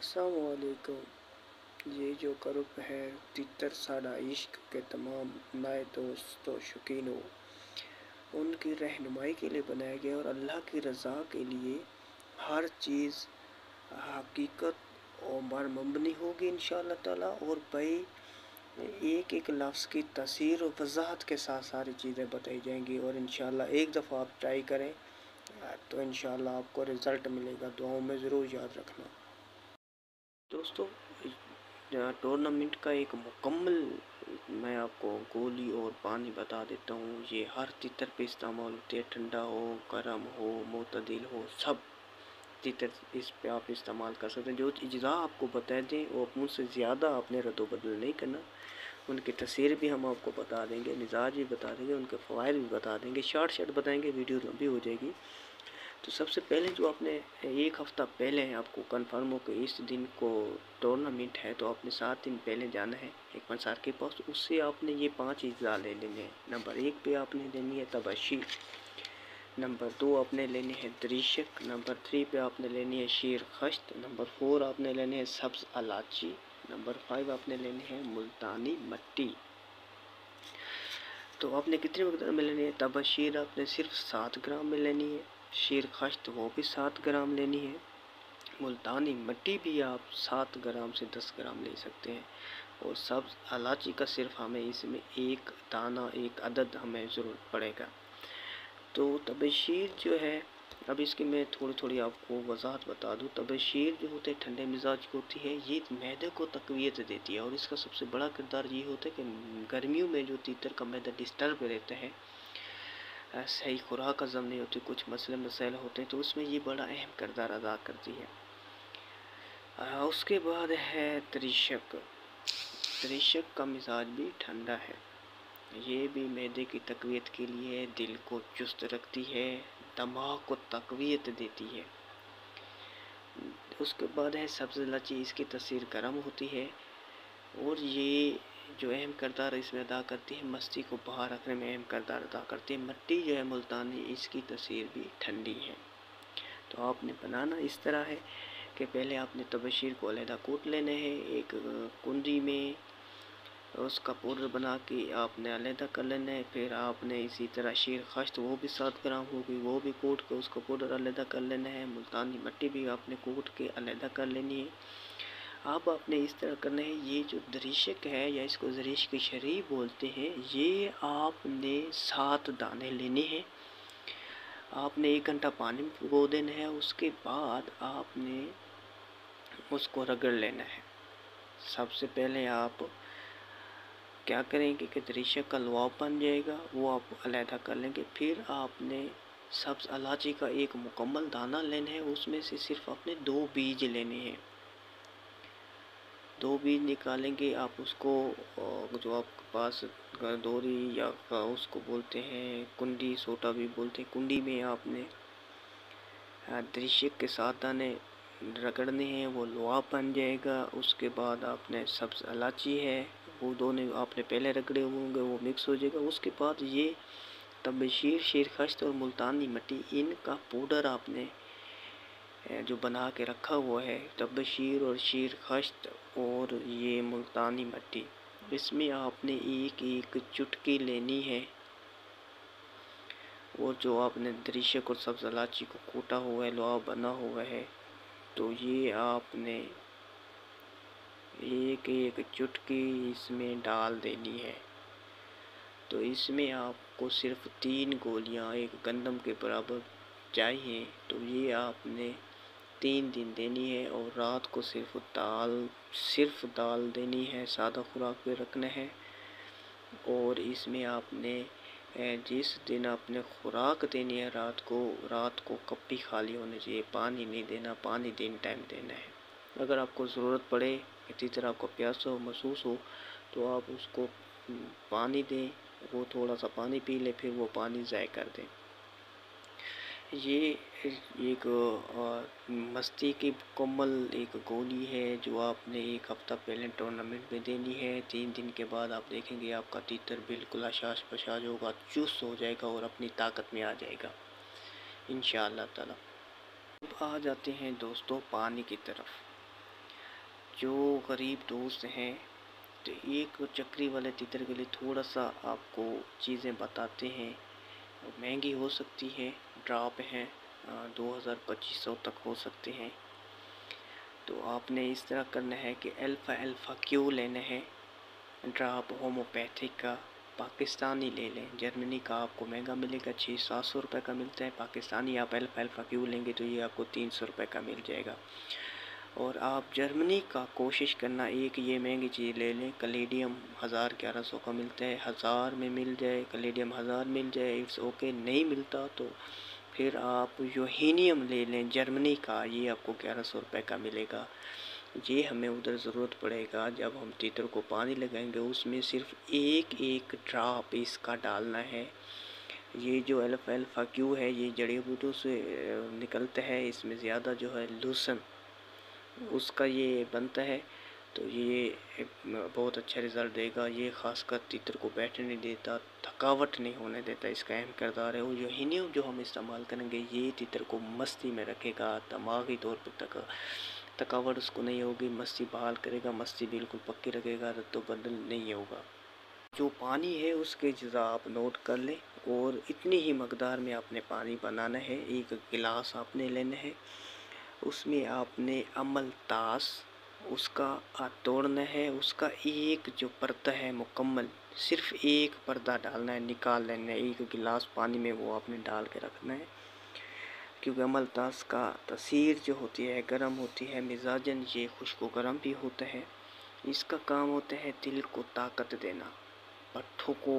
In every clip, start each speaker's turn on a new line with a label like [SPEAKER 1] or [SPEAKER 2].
[SPEAKER 1] अस्सलामुअलैकुम। ये जो ग्रुप है तितर साड़ा इश्क के तमाम नए दोस्तों शौकीनों, उनकी रहनुमाई के लिए बनाया गया और अल्लाह की रज़ा के लिए हर चीज़ हकीकत और मबनी होगी इंशाअल्लाह ताला। और भाई एक एक लफ्ज़ की तफसीर और वजाहत के साथ सारी चीज़ें बताई जाएंगी और इंशाअल्लाह एक दफ़ा आप ट्राई करें तो इंशाअल्लाह आपको रिज़ल्ट मिलेगा। दुआओं में ज़रूर याद रखना दोस्तों। टूर्नामेंट का एक मुकम्मल मैं आपको गोली और पानी बता देता हूँ। ये हर तितर पे इस्तेमाल होती है, ठंडा हो, गर्म हो, मुतदिल हो, सब तितर इस पे आप इस्तेमाल कर सकते हैं। जो इज्जा आपको बता दें वो मुझसे ज़्यादा आपने रद्दो बदल नहीं करना। उनकी तस्वीर भी हम आपको बता देंगे, मिजाज भी बता देंगे, उनके फ़वाइद भी बता देंगे, शॉर्ट बताएंगे, वीडियो लंबी हो जाएगी। तो सबसे पहले जो आपने एक हफ़्ता पहले आपको कंफर्म हो कि इस दिन को टूर्नामेंट है, तो आपने 7 दिन पहले जाना है एक पंसार के पास। उससे आपने ये 5 अज़ा ले लेने हैं। नंबर 1 पे आपने लेनी है तबशी, नंबर 2 आपने लेनी है दरीशक, नंबर 3 पे आपने लेनी है शीर खश्त, नंबर 4 आपने लेनी है सब्ज़ इलायची, नंबर 5 आपने लेनी है मुल्तानी मट्टी। तो आपने कितने मकदार में लेनी है? तबशीर आपने सिर्फ 7 ग्राम में लेनी है, शीर खश्त वो भी 7 ग्राम लेनी है, मुल्तानी मट्टी भी आप 7 ग्राम से 10 ग्राम ले सकते हैं, और सब्ज़ इलायची का सिर्फ हमें इसमें एक दाना, एक अदद हमें ज़रूरत पड़ेगा। तो तबशीर जो है, अब इसकी मैं थोड़ी आपको वजाहत बता दूं। तबशीर जो होते हैं ठंडे मिजाज की होती है, ये मैदे को तक़वियत देती है और इसका सबसे बड़ा किरदार ये होता है कि गर्मियों में जो तीतर का मैदा डिस्टर्ब रहता है, सही खुराक हज़म नहीं होती, कुछ मसले मसाइल होते हैं, तो उसमें ये बड़ा अहम किरदार अदा करती है। उसके बाद है तरीशक। तरीशक का मिजाज भी ठंडा है, ये भी मैदे की तक़वियत के लिए, दिल को चुस्त रखती है, दिमाग को तक़वियत देती है। उसके बाद है सब्ज़ इलायची, इसकी तसीर गर्म होती है और ये जो अहम किरदार इसमें अदा करती है, मस्ती को बाहर रखने में अहम किरदार अदा करती है। मट्टी जो है मुल्तानी, इसकी तसीर भी ठंडी है। तो आपने बनाना इस तरह है कि पहले आपने तबशीर को अलहदा कूट लेने हैं एक कुंडी में, उसका पाउडर बना के आपने अलहदा कर लेना है। फिर आपने इसी तरह शीर खश्त वो भी 7 ग्राम होगी, वो भी कूट के उसका पाउडर अलहदा कर लेना है। मुल्तानी मट्टी भी आपने कूट के अलहदा कर लेनी है। अब आपने इस तरह करना है, ये जो दरीशक है या इसको दरीश की शरी बोलते हैं, ये आपने 7 दाने लेने हैं। आपने 1 घंटा पानी में भिगो देना है। उसके बाद आपने उसको रगड़ लेना है। सबसे पहले आप क्या करेंगे कि दरीशक का लुआब बन जाएगा, वो आप अलहदा कर लेंगे। फिर आपने सब्ज़ इलायची का एक मुकम्मल दाना लेना है, उसमें से सिर्फ आपने 2 बीज लेने हैं। 2 बीज निकालेंगे आप उसको, जो आपके पास दोरी या उसको बोलते हैं कुंडी, सोटा भी बोलते हैं, कुंडी में आपने दरीशक के 7 दाने रगड़ने हैं, वो लुआब बन जाएगा। उसके बाद आपने सब्ज़ इलायची है, वो दोनों आपने पहले रगड़े होंगे, वो मिक्स हो जाएगा। उसके बाद ये तबशीर, शीर खश्त और मुल्तानी मट्टी, इनका पाउडर आपने जो बना के रखा हुआ है, तबशीर और शीर खश्त और ये मुल्तानी मट्टी, इसमें आपने एक एक चुटकी लेनी है। और जो आपने दरीशक और सब्ज़ इलायची को कूटा हुआ है, लुआब बना हुआ है, तो ये आपने एक एक चुटकी इसमें डाल देनी है। तो इसमें आपको सिर्फ 3 गोलियां एक गंदम के बराबर चाहिए। तो ये आपने 3 दिन देनी है और रात को सिर्फ दाल देनी है, सादा खुराक पे रखना है। और इसमें आपने जिस दिन आपने खुराक देनी है रात को कप्पी खाली होनी चाहिए, पानी नहीं देना, पानी दिन टाइम देना है। अगर आपको ज़रूरत पड़े, इसी तरह आपको प्यास हो महसूस हो, तो आप उसको पानी दें, वो थोड़ा सा पानी पी ले, फिर वो पानी ज़ाय कर दें। ये एक मस्ती की मुकम्मल एक गोली है जो आपने एक हफ़्ता पहले टूर्नामेंट में देनी है। 3 दिन के बाद आप देखेंगे आपका तीतर बिल्कुल आशाश पशाश होगा, चुस्त हो जाएगा और अपनी ताकत में आ जाएगा इंशाअल्लाह ताला। अब आ जाते हैं दोस्तों पानी की तरफ। जो गरीब दोस्त ہیں تو ایک چکری والے تیتر کے لیے تھوڑا سا آپ کو چیزیں بتاتے ہیں، مہنگی ہو سکتی ہے، ڈراپ ہیں 2200 تک ہو سکتے ہیں۔ تو آپ نے اس طرح کرنا ہے کہ الفا کیو لینا ہے، ڈراپ ہوموپیتھک کا پاکستانی لے لیں، جرمنی کا آپ کو مہنگا ملے گا، 600-700 روپے کا ملتا ہے، پاکستانی آپ الفا کیو لیں گے تو یہ آپ کو 300 روپے کا مل جائے گا۔ اور آپ جرمنی کا کوشش کرنا ایک یہ مہنگی چیز لے لیں، کلیڈیم 1100 کا ملتا ہے، 1000 میں مل جائے، کلیڈیم 1000 مل جائے اٹس اوکے، نہیں ملتا تو پھر آپ یوہینیم لے لیں جرمنی کا، یہ آپ کو 1100 روپے کا ملے گا۔ یہ ہمیں ادھر ضرورت پڑے گا جب ہم تیتر کو پانی لگائیں گے، اس میں صرف ایک ڈراپ اس کا ڈالنا ہے۔ یہ جو الفا کیو ہے یہ جڑی بوٹیوں سے نکلتا ہے، اس میں زیادہ جو ہے لوسن اس کا یہ بنتا ہے، تو یہ بہت اچھا رزلٹ دے گا۔ یہ خاص کر تیتر کو بیٹھنے نہیں دیتا، تھکاوٹ نہیں ہونے دیتا، اس کا اہم کردار ہے۔ اور یوہینیم جو ہم استعمال کریں گے یہ تیتر کو مستی میں رکھے گا، دماغی طور پہ تھکاوٹ اس کو نہیں ہوگی، مستی بحال کرے گا، مستی بالکل پکی رکھے گا، رد و بدل نہیں ہوگا۔ جو پانی ہے اس کے اجزاء آپ نوٹ کر لیں، اور اتنی ہی مقدار میں آپ نے پانی بنانا ہے، ایک گلاس آپ نے لینا ہے، اس میں آپ نے عمل تاس اس کا توڑنا ہے، اس کا ایک جو پردہ ہے مکمل صرف ایک پردہ ڈالنا ہے، نکال لینا ہے ایک گلاس پانی میں، وہ آپ نے ڈال کے رکھنا ہے، کیونکہ عمل تاس کا تاثیر جو ہوتی ہے گرم ہوتی ہے، مزاجن یہ خشک و گرم بھی ہوتا ہے، اس کا کام ہوتا ہے دل کو طاقت دینا، پٹھوں کو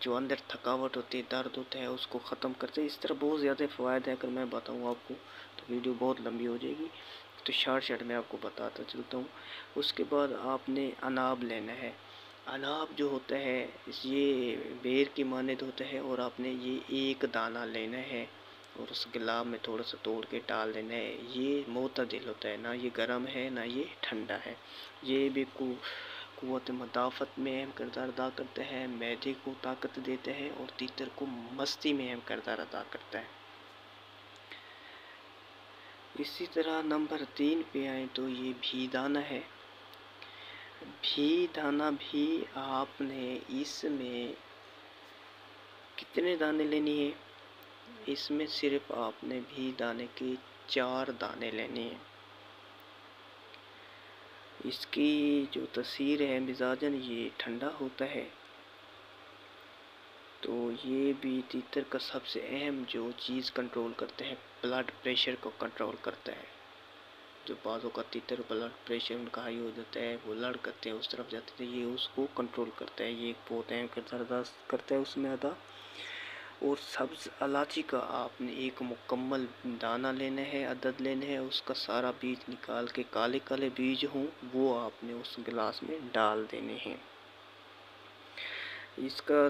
[SPEAKER 1] جو اندر تھکاوٹ ہوتی ہے، درد ہوتا ہے، اس کو ختم کرتے ہیں۔ اس طرح بہت زیادہ فوائد ہے، اگر میں بتاؤں آپ کو تو ویڈیو بہت لمبی ہو جائے گی، تو شارٹ میں آپ کو بتاتا چلتا ہوں۔ اس کے بعد آپ نے اناب لینا ہے، اناب جو ہوتا ہے یہ بیر کی مانند ہوتا ہے، اور آپ نے یہ ایک دانہ لینا ہے اور اس گلاب میں تھوڑا سا توڑ کے ڈال دینا ہے۔ یہ معتدل ہوتا ہے، نہ یہ گرم ہے نہ یہ ٹھنڈا ہے، یہ بھی قوت مدافعت میں اہم کردار ادا کرتا ہے، معدے کو طاقت دیتا ہے، اور تیتر کو مستی میں اہم کردار ادا کرتا ہے۔ اسی طرح نمبر 3 پہ آئیں تو یہ بھی دانہ ہے۔ بھی دانہ بھی آپ نے اس میں کتنے دانے لینی ہیں؟ اس میں صرف آپ نے بھی دانے کے 4 دانے لینے ہیں۔ اس کی جو تاثیر ہے مزاجن یہ ٹھنڈا ہوتا ہے، تو یہ بھی تیتر کا سب سے اہم جو چیز کنٹرول کرتے ہیں، بلڈ پریشر کو کنٹرول کرتا ہے۔ جو بعضوں کا تیتر بلڈ پریشر ان کا ہائی ہو جاتا ہے، وہ لڑ کرتے ہیں اس طرف جاتے ہیں، یہ اس کو کنٹرول کرتا ہے، یہ ایک بہت اہم کردار ادا کرتا ہے اس میں ادا۔ اور سبز الائچی کا آپ نے ایک مکمل دانہ لینا ہے، عدد لینا ہے، اس کا سارا بیج نکال کے کالے کالے بیج ہوں وہ آپ نے اس گلاس میں ڈال دینے ہیں۔ اس کا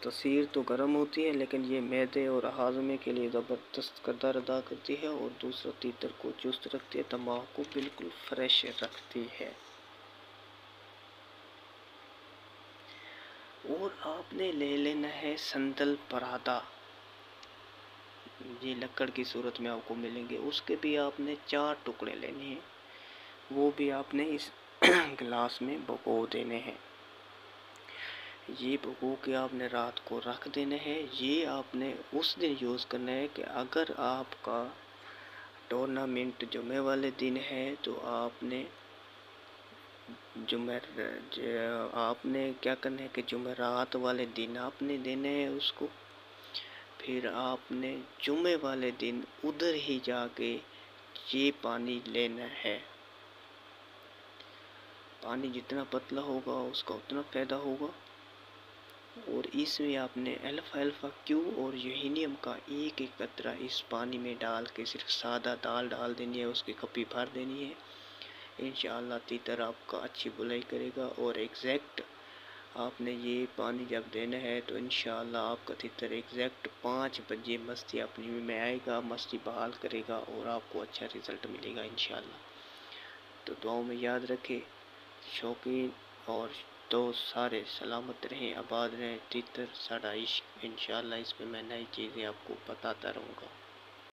[SPEAKER 1] تاثیر تو گرم ہوتی ہے، لیکن یہ معدے اور ہاضمے کے لیے زبردست کردار ادا کرتی ہے، اور دوسرا تیتر کو چست رکھتی ہے، دماغ کو بالکل فریش رکھتی ہے۔ اور آپ نے لے لینا ہے سندل پرادہ، یہ لکڑ کی صورت میں آپ کو ملیں گے، اس کے بھی آپ نے 4 ٹکڑے لینے ہیں، وہ بھی آپ نے اس گلاس میں بھگو دینے ہیں۔ یہ بھگو کے آپ نے رات کو رکھ دینا ہے۔ یہ آپ نے اس دن یوز کرنا ہے کہ اگر آپ کا ٹورنامنٹ جمعے والے دن ہے تو آپ نے کیا کرنا ہے کہ جمعرات والے دن آپ نے دینا ہے اس کو، پھر آپ نے جمعے والے دن ادھر ہی جا کے یہ پانی لینا ہے۔ پانی جتنا پتلا ہوگا اس کا اتنا پیدا ہوگا، اور اس میں آپ نے الفا کیو اور یوہینیم کا ایک قطرہ اس پانی میں ڈال کے صرف سادہ دال ڈال دینی ہے، اس کی کپی بھر دینی ہے۔ انشاءاللہ تیتر آپ کا اچھی بلائی کرے گا، اور ایگزیکٹ آپ نے یہ پانی جب دینا ہے تو انشاءاللہ آپ کا تیتر ایگزیکٹ 5 بجے مستی اپنی میں آئے گا، مستی بحال کرے گا، اور آپ کو اچھا رزلٹ ملے گا انشاءاللہ۔ تو دعاؤں میں یاد رکھے، شوقین اور دوست سارے سلامت رہیں، آباد رہیں، تیتر ساڈا عشق، انشاءاللہ اس پہ میں نئی چیزیں آپ کو بتاتا رہوں گا۔